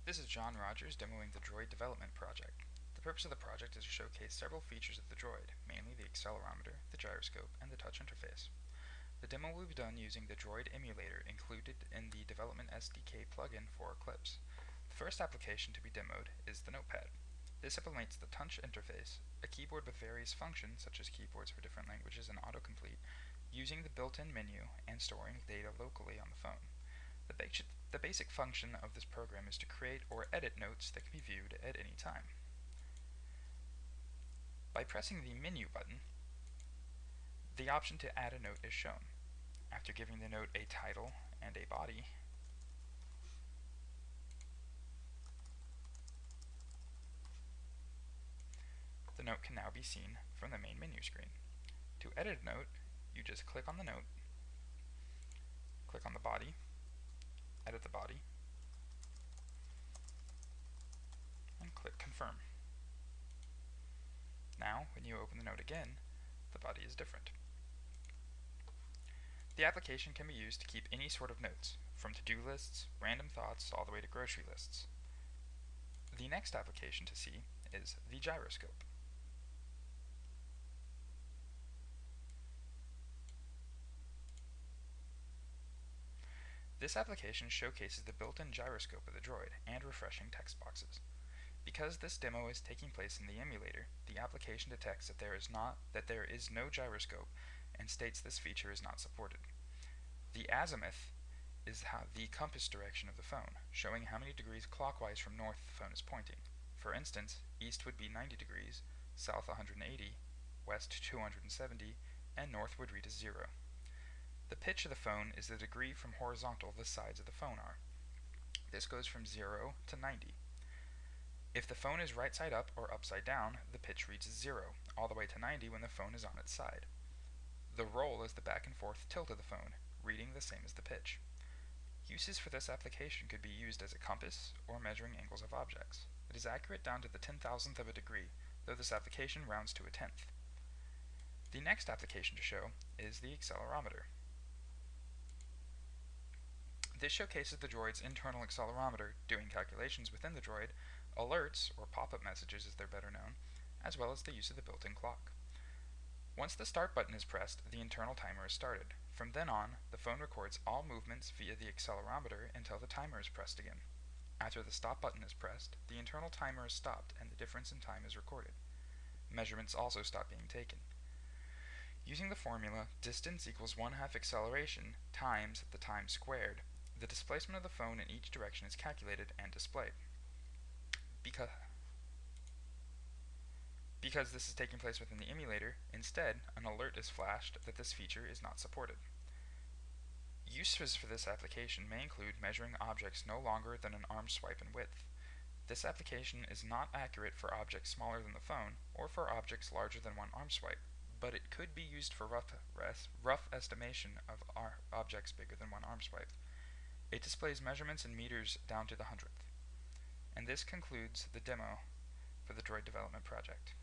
This is John Rogers demoing the Droid Development Project. The purpose of the project is to showcase several features of the droid, mainly the accelerometer, the gyroscope, and the touch interface. The demo will be done using the Droid emulator included in the Development SDK plugin for Eclipse. The first application to be demoed is the Notepad. This implements the touch interface, a keyboard with various functions such as keyboards for different languages and autocomplete, using the built-in menu and storing data locally on the phone. The basic function of this program is to create or edit notes that can be viewed at any time. By pressing the Menu button, the option to add a note is shown. After giving the note a title and a body, the note can now be seen from the main menu screen. To edit a note, you just click on the note, click on the body, edit the body, and click Confirm. Now, when you open the note again, the body is different. The application can be used to keep any sort of notes, from to-do lists, random thoughts, all the way to grocery lists. The next application to see is the gyroscope. This application showcases the built-in gyroscope of the droid and refreshing text boxes. Because this demo is taking place in the emulator, the application detects that there is no gyroscope and states this feature is not supported. The azimuth is the compass direction of the phone, showing how many degrees clockwise from north the phone is pointing. For instance, east would be 90 degrees, south 180, west 270, and north would read as 0. The pitch of the phone is the degree from horizontal the sides of the phone are. This goes from 0 to 90. If the phone is right side up or upside down, the pitch reads as 0, all the way to 90 when the phone is on its side. The roll is the back and forth tilt of the phone, reading the same as the pitch. Uses for this application could be used as a compass or measuring angles of objects. It is accurate down to the 10,000th of a degree, though this application rounds to a tenth. The next application to show is the accelerometer. This showcases the droid's internal accelerometer doing calculations within the droid, alerts, or pop-up messages as they're better known, as well as the use of the built-in clock. Once the start button is pressed, the internal timer is started. From then on, the phone records all movements via the accelerometer until the timer is pressed again. After the stop button is pressed, the internal timer is stopped and the difference in time is recorded. Measurements also stop being taken. Using the formula distance equals 1/2 acceleration times the time squared, the displacement of the phone in each direction is calculated and displayed. Because this is taking place within the emulator, instead, an alert is flashed that this feature is not supported. Uses for this application may include measuring objects no longer than an arm swipe in width. This application is not accurate for objects smaller than the phone or for objects larger than one arm swipe, but it could be used for rough estimation of objects bigger than one arm swipe. It displays measurements in meters down to the 100th. And this concludes the demo for the Droid Development Project.